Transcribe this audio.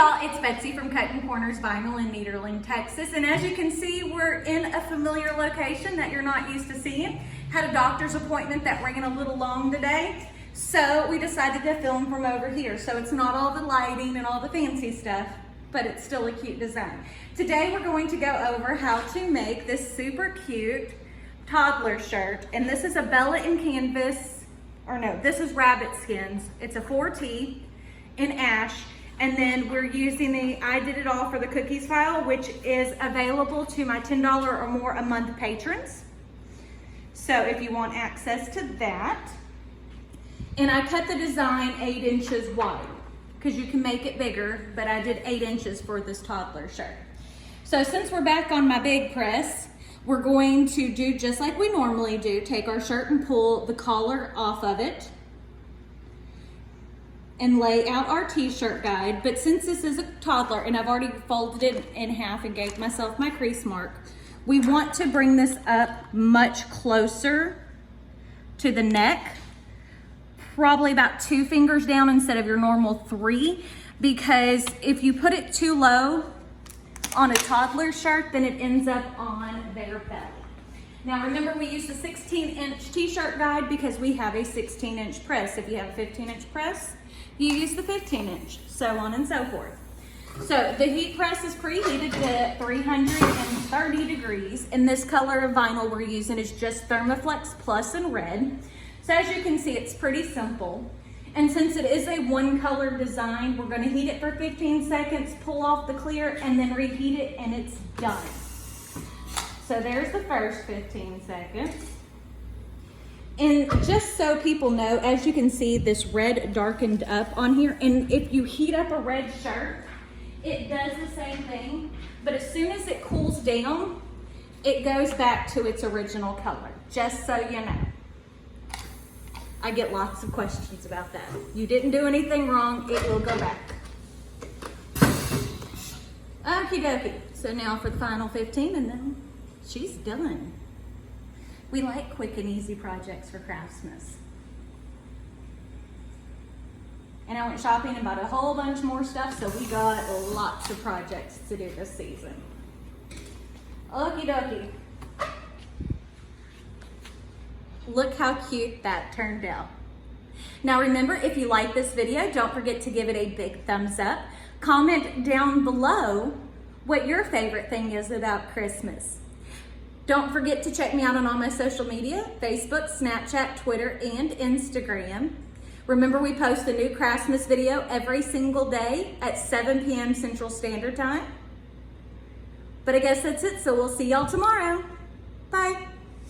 y'all, it's Betsy from Cuttin Corners Vinyl in Nederland, Texas. And as you can see, we're in a familiar location that you're not used to seeing. Had a doctor's appointment that ran a little long today, so we decided to film from over here. So it's not all the lighting and all the fancy stuff, but it's still a cute design. Today we're going to go over how to make this super cute toddler shirt. And this is a Bella and Canvas, or no, this is Rabbit Skins. It's a 4T in ash. And then we're using the I Did It All for the Cookies file, which is available to my $10 or more a month patrons. So if you want access to that. And I cut the design 8 inches wide because you can make it bigger, but I did 8 inches for this toddler shirt. So since we're back on my big press, we're going to do just like we normally do, take our shirt and pull the collar off of it and lay out our t-shirt guide. But since this is a toddler and I've already folded it in half and gave myself my crease mark, we want to bring this up much closer to the neck, probably about 2 fingers down instead of your normal 3, because if you put it too low on a toddler shirt, then it ends up on their belly. Now remember, we use the 16-inch t-shirt guide because we have a 16-inch press. If you have a 15-inch press, you use the 15-inch, so on and so forth. So the heat press is preheated to 330 degrees, and this color of vinyl we're using is just Thermoflex Plus in red. So as you can see, it's pretty simple. And since it is a one-color design, we're going to heat it for 15 seconds, pull off the clear, and then reheat it, and it's done. So there's the first 15 seconds. And just so people know, as you can see, this red darkened up on here. And if you heat up a red shirt, it does the same thing. But as soon as it cools down, it goes back to its original color, just so you know. I get lots of questions about that. You didn't do anything wrong, it will go back. Okie dokie. So now for the final 15, and then she's done. We like quick and easy projects for Craftmas. And I went shopping and bought a whole bunch more stuff, so we got lots of projects to do this season. Okie dokie. Look how cute that turned out. Now remember, if you like this video, don't forget to give it a big thumbs up. Comment down below what your favorite thing is about Christmas. Don't forget to check me out on all my social media, Facebook, Snapchat, Twitter, and Instagram. Remember, we post a new Craftmas video every single day at 7 p.m. Central Standard Time. But I guess that's it, so we'll see y'all tomorrow. Bye.